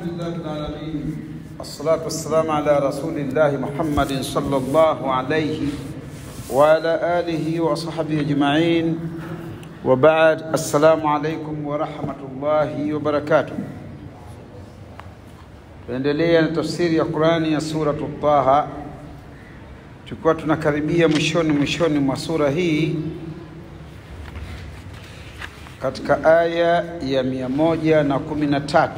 لله رب العالمين. الصلاة والسلام على رسول الله محمد صلى الله عليه وعلى آله وصحبه أجمعين. وبعد، السلام عليكم ورحمة الله وبركاته. Tuendelea na tafsiri ya Qur'ani ya sura Taha. Tulikuwa tunakaribia mwishoni mwa sura hii katika aya ya 113.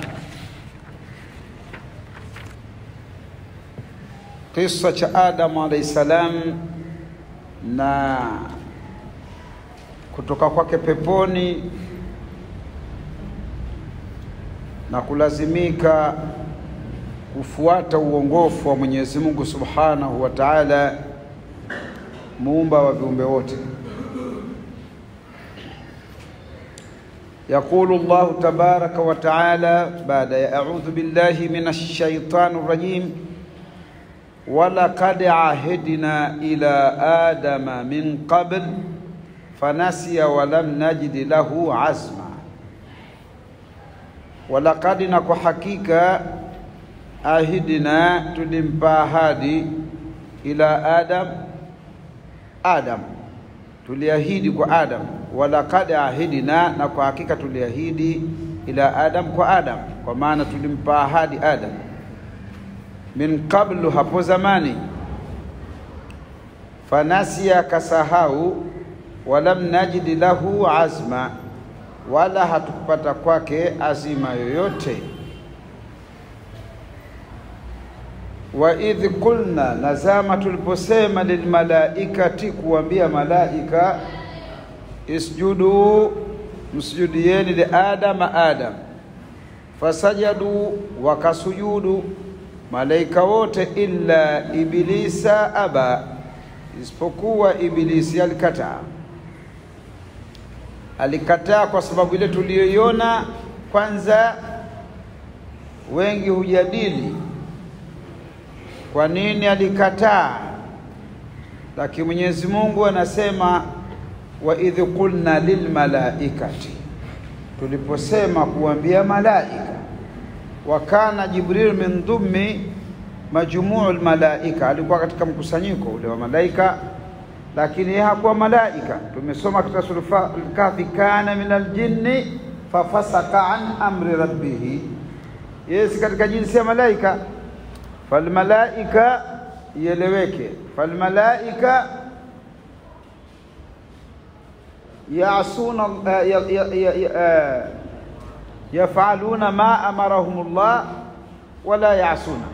Kisa cha Adam alayhi salam na kutoka kwake peponi na kulazimika kufuata uongofu wa Mwenyezi Mungu Subhanahu wa Ta'ala, muumba wa viumbe wote. يقول الله تبارك وتعالى بعد أعوذ بالله من الشيطان الرجيم: ولقد عهدنا إلى آدم من قبل فنسي ولم نجد له عزما. ولقد نكو حقيقة عهدنا tulimpahadi ila Adam tuliahidi kwa Adam. Walaqad ahidina, na kwa hakika tuliahidi ila Adam, kwa Adam, kwa maana tulimpahadi Adam min qablu, hapo zamani. Fanasiya, kasahau. Walam najid lahu azma, wala hatukupata kwake azima yoyote. Wa idh qulna, nazama tuliposema, lilmalaikati, kuambia malaika, isjudu, msujudieni li Adam. Fasajadu, wakasujudu malaika wote, illa iblisa aba, isipokuwa Iblisi alikataa kwa sababu ile tuliyoiona. Kwanza wengi hujadili kwa nini alikataa, lakini Mwenyezi Mungu anasema wa idh qulna lilmalaikati, tuliposema kuambia malaika. Wakana Jibril min dhummi majmu'ul malaika, alikuwa katika mkusanyiko ule wa malaika, lakini yeye hakuwa malaika. Tumesoma katika sura al-Kahfi, kana minal jinni fafasaka an amri rabbih, yeye katika jinsi ya malaika. Falmalaika, ieleweke, falmalaika ya'suna yaf'aluna ma amarahumullah wala ya'suna,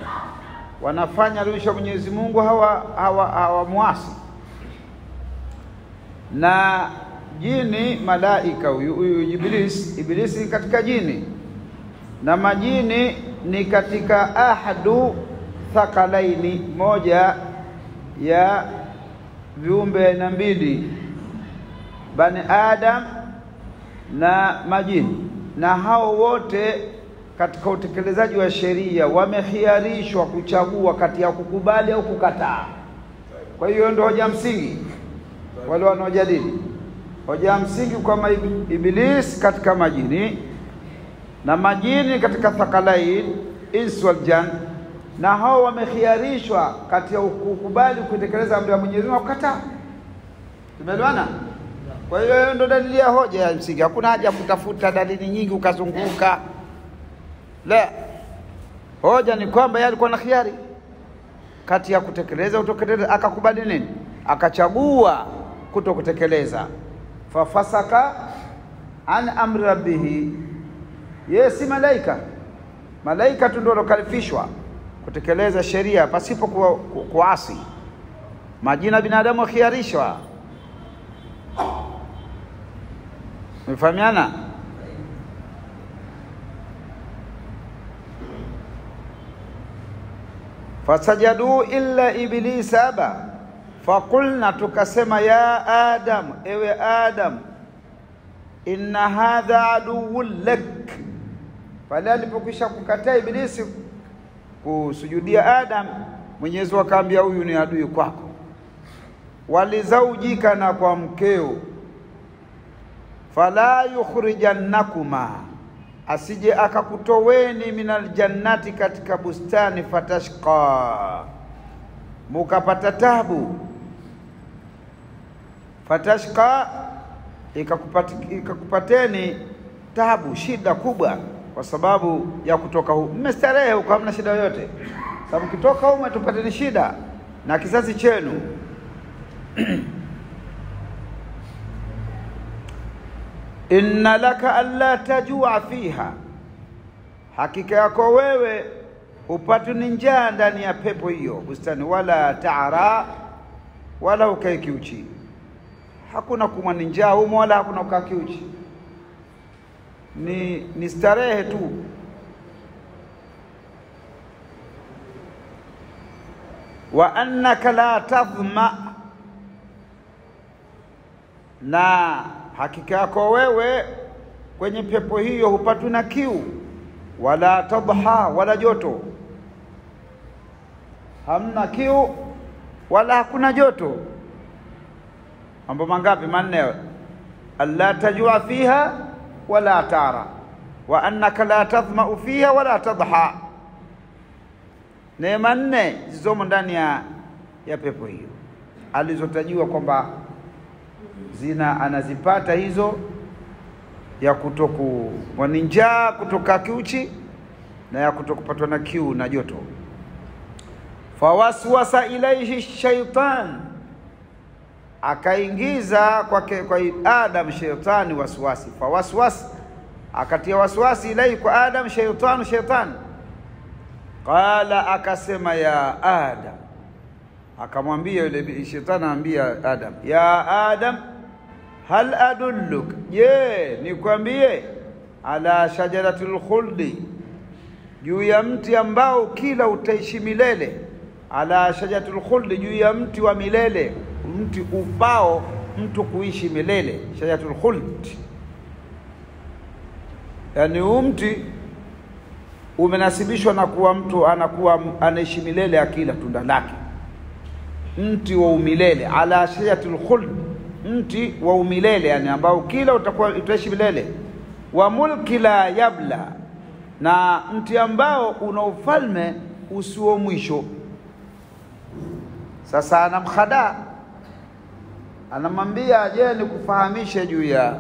wanafanya rusha Mwenyezi Mungu, hawa muasi. Na jini malaika, huyu Iblisi katika jini, na majini ni katika ahadu thaqalaini, moja ya viumbe aina mbili, Bani Adam na majini. Na hao wote katika utekelezaji wa sheria wamekhiarishwa kuchagua kati ya kukubali au kukataa. Kwa hiyo ndio hoja msingi wale wanaojadili. Hoja msingi kwa Iblis katika majini, na majini katika thaqalain, ins wal jan, na hao wamekhiarishwa kati ya kukubali kutekeleza amri ya Mwenyezi Mungu au kukataa. Tumeelewana? Kwa hiyo ndio dalili ya hoja ya msingi. Hakuna haja kutafuta dalili nyingi ukazunguka. La, hoja ni kwamba yeye alikuwa na khiari kati ya kutekeleza utokeleza, akakubali nini? Akachagua kutokutekeleza. Fafasaka an amri rabbih, yeye si malaika. Malaika tu ndio lokalifishwa kutekeleza sheria pasipo kuasi. Majina binadamu khiarishwa. Mfahamiana? Fasajadu illa iblisa aba, faqulna, tukasema, ya Adam, ewe Adam, inna hadha aduwwun lak. Pale alipokwisha kukataa Iblisi kusujudia Adam, Mwenyezi akaambia, huyu ni adui kwako. Walizaujika, na kwa mkeo. Fala yukhrijannakuma, asije akakutoweni minal jannati, katika bustani, fatashqa, mukapata tabu. Fatashqa, ikakupateni tabu, shida kubwa, kwa sababu ya kutoka huko. Mmestarehe huko, hamna shida yoyote, sababu kitoka huko tupateni shida na kizazi chenu. Inna laka alla tajua fiha, hakika yako wewe upatu njaa ndani ya pepo hiyo bustani, wala taara, wala ukae kiuchi. Hakuna kumwa njaa humo, wala hakuna kukaa kiuchi, ni starehe tu. Wa annaka la tadhma, na hakika yako wewe kwenye pepo hiyo hupatwi na kiu, wala tadha, wala joto. Hamna kiu wala hakuna joto. Mambo mangapi? Manne. Alla tajua fiha wala tara, wa annaka la tadhma fiha wala tadha. Neema nne zizomo ndani ya pepo hiyo alizotajiwa kwamba anazipata hizo, ya kutoku njaa, kutoka kiuchi, na ya kutokupatwa na kiu na joto. Fawaswasa ilaihi shaitan, akaingiza kwa Adam shaitani waswasi. Fawaswas, akatia waswasi ilaihi kwa Adam shaitan. Qala, akasema ya Adam, akamwambia yule shetani, anambia Adam, ya Adam, hal adulluk, je, nikwambie, ala shajaratul khuldi, juu ya mti ambao kila utaishi milele. Ala shajaratul khuldi, juu ya mti wa milele, mti ufao mtu kuishi milele. Shajaratul khuld, yani mti umenasibishwa na kuwa mtu anakuwa anaishi milele akila tunda lake, mti wa umilele. Ala shajaratul khuld, mti wa umilele, yani ambao kila utaishi milele. Wa mulki la yabla, na mti ambao una ufalme usio mwisho. Sasa anamkhada, anamwambia, je, nikufahamishe juu ya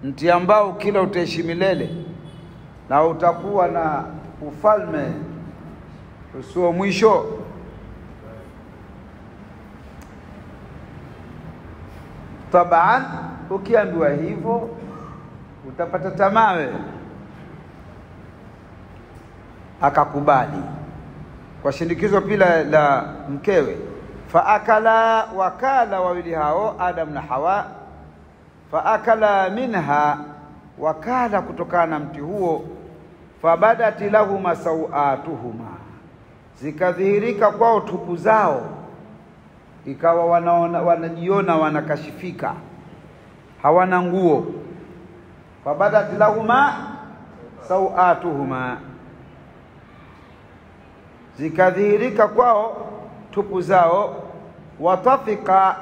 mti ambao kila utaishi milele na utakuwa na ufalme usio mwisho. Taban, ukiambiwa hivyo utapata tamaa wewe. Akakubali kwa shindikizo pila la mkewe. Faakala, wakala wawili hao Adam na Hawa. Faakala minha, wakala kutokana na mti huo. Fabadati lahuma sawatuhuma, zikadhihirika kwao tupu zao, ikawa wanajiona wanakashifika, hawana nguo. Fabadati lahuma sawatuhuma, zikadhihirika kwao tupu zao. Watafika,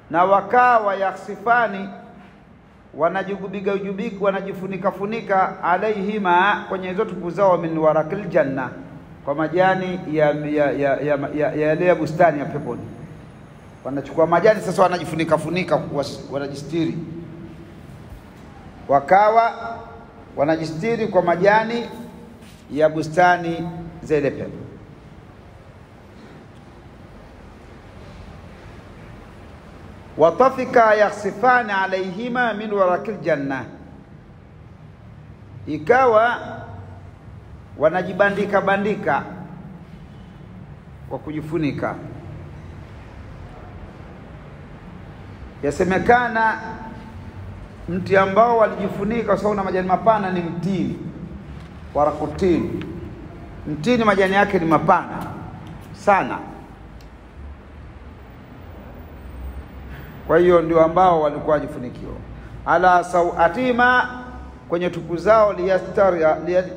na wakawa yaksifani, wanajigubiga wanajifunika funika, alaihima, kwenye hizo tupu zao, min warakil janna, kwa majani ya bustani ya peponi. Wanachukua majani sasa, wanajifunika funika, wanajistiri. Wakawa wanajistiri kwa majani ya bustani za ile pepo. Watafika yakhsifani alaihima min warakil janna, ikawa wanajibandika bandika kwa kujifunika. Yasemekana mti ambao walijifunika kwa sababu na majani mapana ni mtini, warakutini. Mtini majani yake ni mapana sana, kwa hiyo ndio ambao walikuwa wajifunikiwa. Ala sawatima, kwenye tupu zao,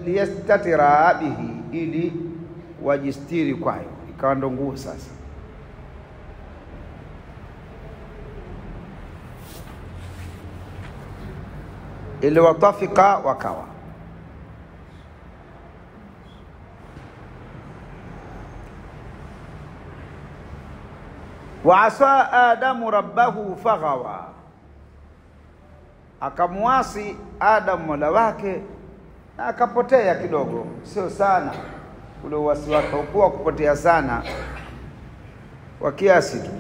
liyastatira bihi, ili wajistiri kwayo, ikawa ndo nguo sasa. Ili watafika, wakawa Wa asa Adamu rabbahu faghawa, akamuasi Adam mola wake na akapotea kidogo, sio sana. Ule uasi wake haukuwa kupotea sana, wa kiasi tu.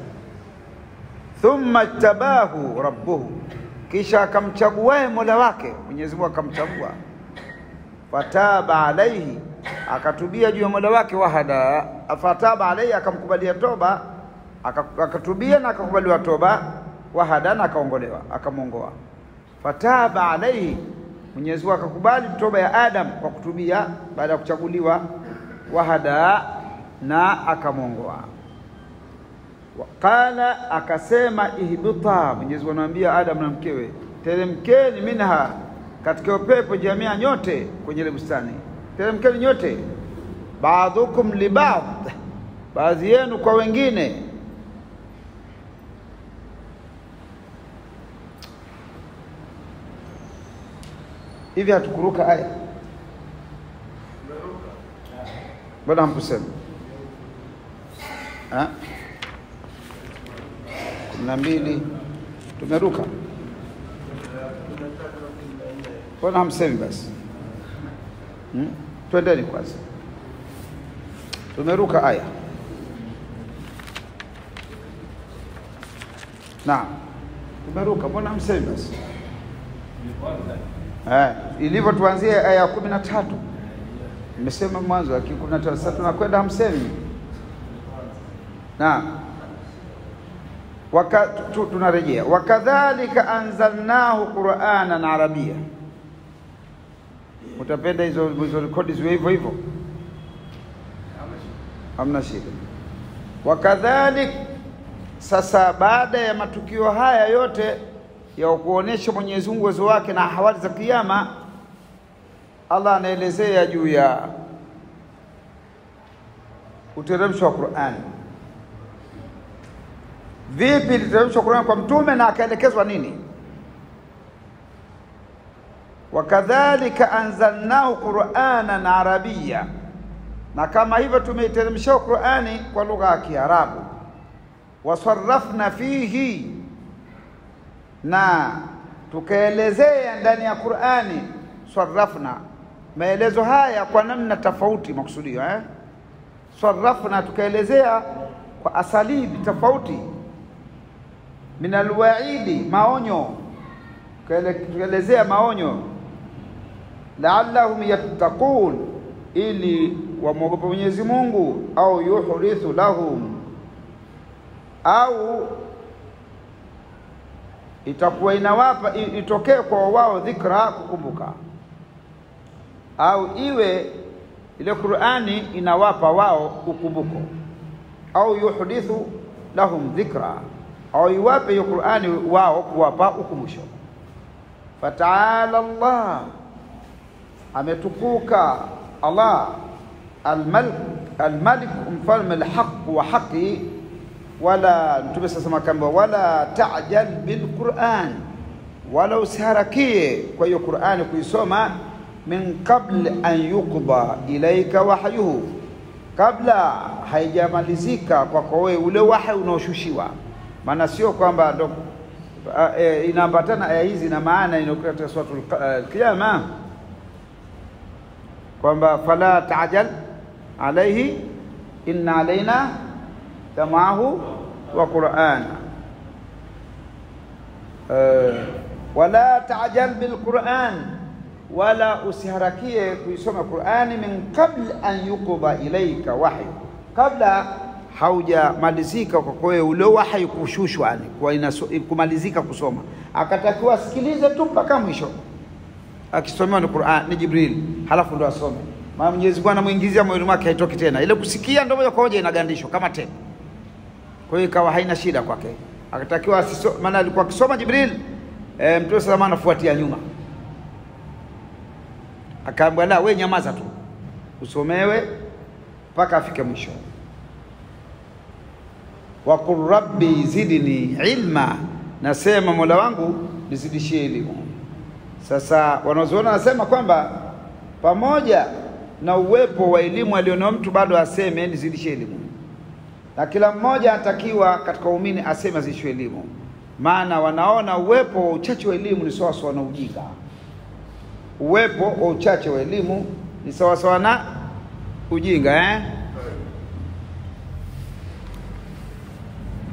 Thumma tabahu rabbuhu, kisha akamchagua mola wake, Mwenyezi Mungu akamchagua. Fataba alaihi, akatubia juu ya mola wake. Wahada, fataba alaihi, akamkubalia toba, akatubia na akakubaliwa toba. Wahada, na akaongolewa, akamuongoa. Fataba alaihi, Mwenyezi Mungu akakubali toba ya Adam kwa kutubia baada ya kuchaguliwa. Wahada, na akamuongoa. Qala, akasema ihbita, Mwenyezi Mungu anamwambia Adam na mkewe, teremkeni minha, katika upepo jamia nyote kwenye ile bustani, teremkeni nyote. Ba'dhukum li ba'd, baadhi yenu kwa wengine. Hivi hatukuruka aya? Bwana hamkusema? 12 tumeruka. Bwana hamsemi basi? Twendeni kwanza. Tumeruka aya. Naam. Tumeruka, mbona hamsemi basi? Ilivyo tuanzie aya ya 13. Nimesema mwanzo ya 13, sasa tunakwenda hamsemi. Naam. Tunarejea. Wakadhalika anzalnahu Qur'anan Arabia. Utapenda hizo rekodi ziwe hivyo hivyo? Hamna shida. Wakadhalik, sasa baada ya matukio haya yote ya kuonesha Mwenyezi Mungu uwezo wake na hawali za kiyama, Allah anaelezea juu ya uteremsho wa Qur'an. Vipi literemshwa Qur'an kwa mtume na akaelekezwa nini? Wakadhalika anzalnahu Qur'anan Arabia, na kama hivyo tumeiteremsha Qur'ani kwa lugha ya Kiarabu. Wasarrafna fihi, na tukaelezea ndani ya Qur'ani. Sarrafna, maelezo haya kwa namna tofauti makusudio. Sarrafna, tukaelezea kwa asalibi tofauti. Min alwaidi, maonyo, tukaelezea maonyo. La'allahum yattaqun, ili wamwogope Mwenyezi Mungu. Au yuhrithu lahum, au itakuwa inawapa, itokee kwa wao dhikra, kukumbuka. Au iwe ile Qur'ani inawapa wao ukumbuko. Au yuhdithu lahum dhikra, au iwape hiyo Qur'ani wao kuwapa ukumbusho. Fata'ala Allah, ametukuka Allah, al-Malik, mfalme al-haq wa haqi. Wala mtume sasa makamba, wala ta'jal bil Qur'an, wala usiharakie kwa hiyo Qur'ani kuisoma. Min qabl an yuqda ilayka wahyuhu, kabla haijamalizika kwako wewe ule wahi unaoshushiwa. Maana sio kwamba ndo inaambatana aya hizi na maana inayokuwa katika suratul Qiyamah kwamba fala ta'jal alayhi inna alaina jam'ahu wa Qur'ana. Wala ta'jal bil Qur'an, wala usiharakie kuisoma Qur'ani. Min qabl an yuqda ilayka wahyu, kabla haujamalizika kwa wewe ule wahi kushushwa, kwa kumalizika kusoma. Akatakiwa asikilize tu mpaka mwisho, akisomewa ni Qur'an, ni Jibril, halafu ndo asome. Maana Mwenyezi Mungu anamuingizia moyoni mwake, haitoki tena ile kusikia, ndio moja kwa moja inagandishwa kama tepe. Kwa hiyo ikawa haina shida kwake. Akatakiwa maana alikuwa akisoma Jibril, Mtume sallallahu anafuatia nyuma. Akaambia la, wewe nyamaza tu, usomewe mpaka afike mwisho. Wa qur rabbi zidni ilma, nasema Mola wangu nizidishie elimu. Sasa wanazuoni wanasema kwamba pamoja na uwepo wa elimu alionao mtu bado aseme nizidishie elimu. na kila mmoja atakiwa katika waumini aseme zishu elimu, maana wanaona uwepo wa uchache wa elimu ni sawa sawa na ujinga. Uwepo wa uchache wa elimu ni sawa sawa na ujinga.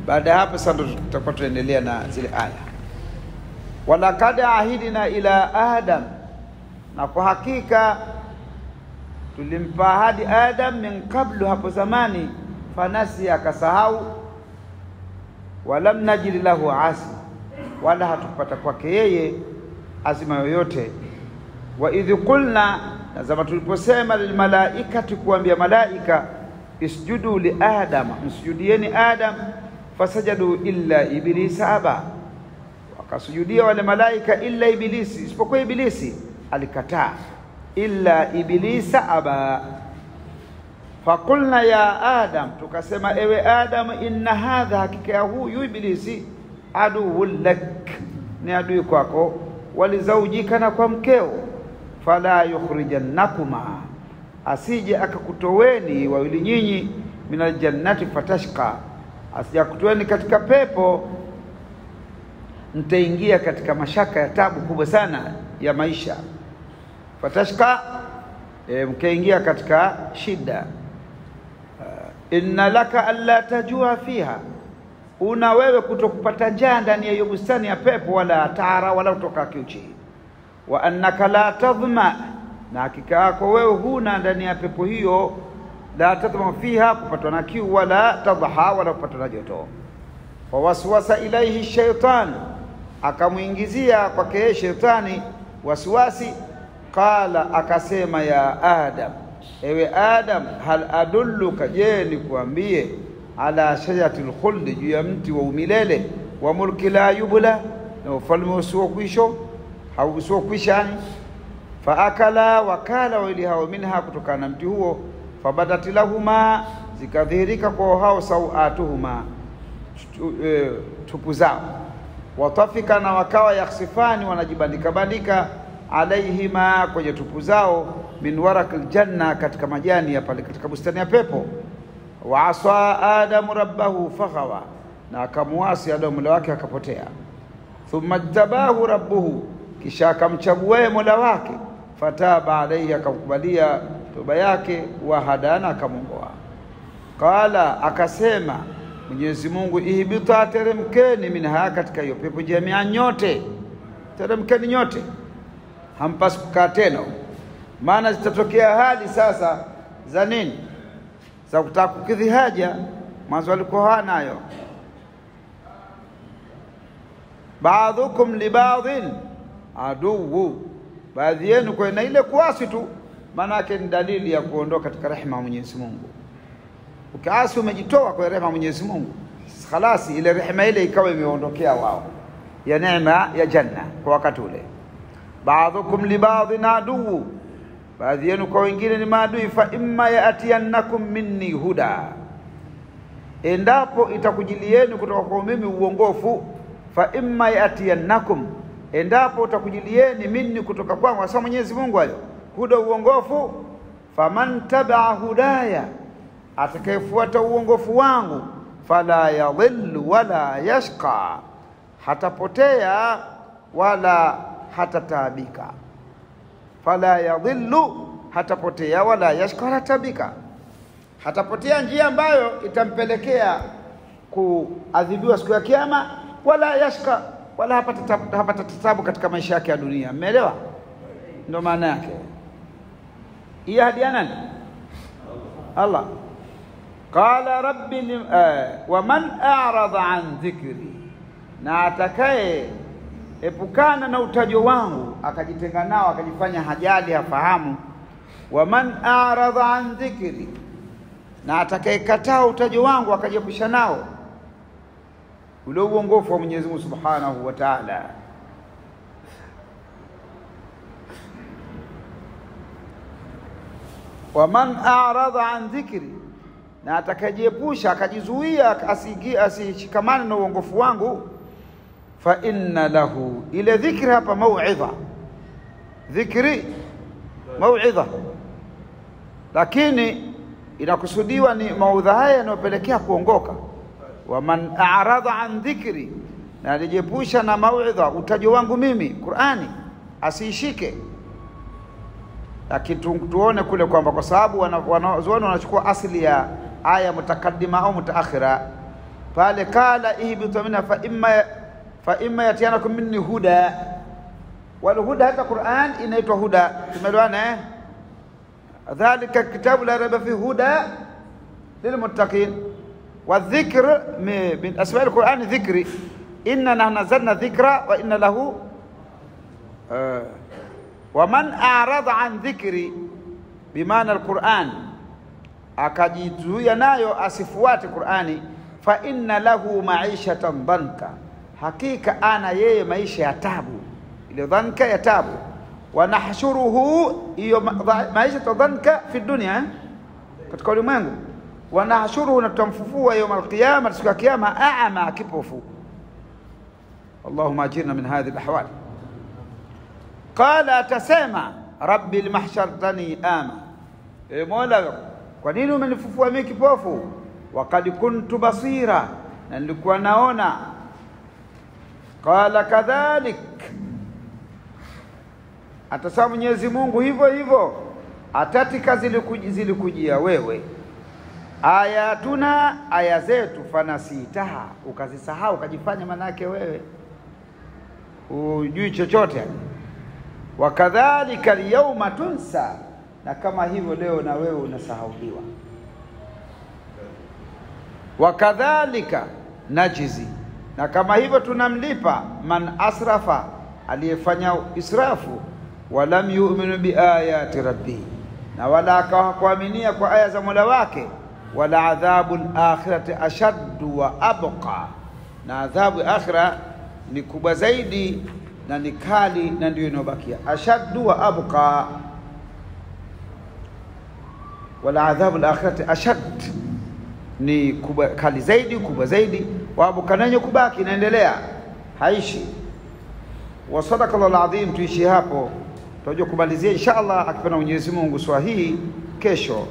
Baada ya hapo sasa tutakuwa tuendelea na zile aya. Walaqad ahidna ila Adam, na kwa hakika tulimpa ahadi Adam min kablu, hapo zamani, fanasi, akasahau. Walam najid lahu azma, wala hatupata kwake yeye azima yoyote. Wa idh qulna, na zama tuliposema lilmalaikati, kuambia malaika, isjudu li Adam, msujudieni Adam, fasajadu illa iblisa aba, wakasujudia wale malaika illa ibilisi, isipokuwa ibilisi alikataa. Illa iblisa aba. Fakulna ya Adam, tukasema ewe Adam, inna hadha, hakika ya huyu ibilisi, aduwwun lak, ni adui kwako, walizaujika, na kwa mkeo, fala yukhrijannakuma, asije akakutoweni wawili nyinyi, minal jannati fatashqa, asije akutoweni katika pepo mtaingia katika mashaka ya tabu kubwa sana ya maisha. Fatashqa, mkaingia katika shida. Inna laka alla tajua fiha, una wewe kutokupata njaa ndani ya hiyo bustani ya pepo, wala tara, wala utoka kiuchi. Wa annaka la tadhma, na hakika yako wewe huna ndani ya pepo hiyo, la tadhma fiha, kupatwa na kiu, wala tadha, wala kupatwa na joto. Fa waswasa ilaihi shaytan, akamuingizia kwake shetani waswasi. Qala, akasema, ya Adam, ewe Adam, hal adulluka, je nikuambie, ala shajaratil khuldi, juu ya mti wa umilele, wa mulki la yubla, na ufalme usiokwisho, hausiokwisha. Faakala, wakala wawili hao, minha, kutokana na mti huo, fabadat lahuma, zikadhihirika kwa hao sauatuhuma, tupu zao, watafika, na wakawa yakhsifani, wanajibandika bandika, alaihima, kwenye tupu zao, min warakil janna, katika majani ya pale katika bustani ya pepo. Wa asa Adamu rabbahu faghawa, na akamuasi Adamu mola wake akapotea. Thumma tabahu rabbuhu, kisha akamchagua mola wake, fataba alayhi, akamkubalia toba yake, wa hadana, akamongoa. Qala, akasema Mwenyezi Mungu, ihbita, teremkeni, minha, katika hiyo pepo, jamia nyote, teremkeni nyote, hampasi kukaa tena, maana zitatokea hali sasa za nini, za kutaka kukidhi haja, mwanzo walikuwa hanayo. Ba'dhukum li ba'dhin aduwwu, baadhi yenu kwa na ile kuasi tu, maana yake ni dalili ya kuondoka katika rehema ya Mwenyezi Mungu. Ukiasi umejitoa kwa rehema ya Mwenyezi Mungu, khalasi ile rehema ile ikawa imeondokea wao, ya neema ya janna kwa wakati ule. Ba'dhukum li ba'dhin aduwwu, baadhi yenu kwa wengine ni maadui. Fa imma ya'tiyannakum minni huda, endapo itakujilieni kutoka kwa mimi uongofu. Fa imma ya'tiyannakum, endapo utakujilieni minni, kutoka kwangu, asema Mwenyezi Mungu hayo, huda, uongofu. Faman tabi'a hudaya, atakayefuata uongofu wangu, fala yadhillu wala yashqa, hatapotea wala hatataabika. Fala yadhillu, hatapotea, wala yashqa, hatatabika. Hatapotea njia ambayo itampelekea kuadhibiwa siku ya kiyama, wala yashqa, wala hapata tatabu katika maisha yake ya dunia. Umeelewa? Ndio maana yake. Hii ahadi ya nani? Allah. Qala rabbi wa man a'rada an dhikri, na atakaye epukana na utajo wangu, akajitenga nao, akajifanya hajali, hafahamu. Wa man a'rada an dhikri, na atakayekataa utajo wangu, akajiepusha nao, ule uongofu wa Mwenyezi Mungu Subhanahu wa Ta'ala. Wa man a'rada an dhikri, na atakajiepusha, akajizuia, asishikamane na uongofu wangu, fa inna lahu, ile dhikri hapa mau'idha, dhikri mau'idha, lakini inakusudiwa ni maudha haya yanayopelekea kuongoka. Wa man a'rada an dhikri, na alijepusha na mauidha, utajo wangu mimi Qur'ani, asiishike. Lakini tuone kule kwamba kwa sababu wanazuoni wanachukua asili ya aya mutakaddima au mutaakhira, pale kala ihbitu minha fa imma yatiyanakum minni huda, wal huda hata Qur'an inaitwa huda. Tumeelewana dhalika kitabu la raiba fi huda lilmuttaqin. Wa dhikr min asma al-Qur'an dhikri, inna nahnu nazzalna dhikra wa inna lahu wa man a'rada an dhikri bimaana al-Qur'an, akajizuia nayo asifuate Qur'ani, fa inna lahu ma'ishatan dhanka, hakika ana yeye maisha ya tabu, ile dhanka ya tabu. Wa nahshuruhu, hiyo maisha dhanka fi dunya, katika ulimwengu. Wa nahshuruhu, na tutamfufua yawm al-qiyamah, siku ya kiyama, a'ma, kipofu. Allahumma ajirna min hadhihi al-ahwal. Qala, atasema rabbi limahshartani ama, Mola, kwa nini umenifufua mimi kipofu? Waqad kuntu basira, na nilikuwa naona. Qala kadhalik, atasema Mwenyezi Mungu hivyo hivyo, atatika zilikujia wewe ayatuna, aya zetu, fanasitaha, ukazisahau, ukajifanya manake wewe hujui chochote. Wakadhalika al-yawma tunsa, na kama hivyo leo na wewe unasahauliwa. Wakadhalika najizi, na kama hivyo tunamlipa man asrafa, aliyefanya israfu, walam yu'minu bi ayati rabbi, na wala akakuaminia kwa aya za Mola wake. Wala adhabul akhirati ashaddu wa abqa, na adhabu akhira ni kubwa zaidi na ni kali, na ndio inobakia. Ashaddu wa abqa, wala adhabu al-akhirati ashad, ni kubwa, kali zaidi, kubwa zaidi. Wa abqa, nanyo kubaki, inaendelea, haishi. Wa sadaqallahu al-azim. Tuishi hapo, tutaje kumalizia inshallah akipenda Mwenyezi Mungu swala hii kesho,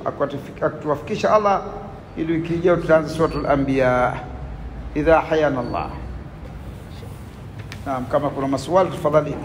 akatuwafikisha Allah, ili wiki ijayo tutaanza suratul anbiya idha hayana Allah. Naam, kama kuna maswali tafadhali.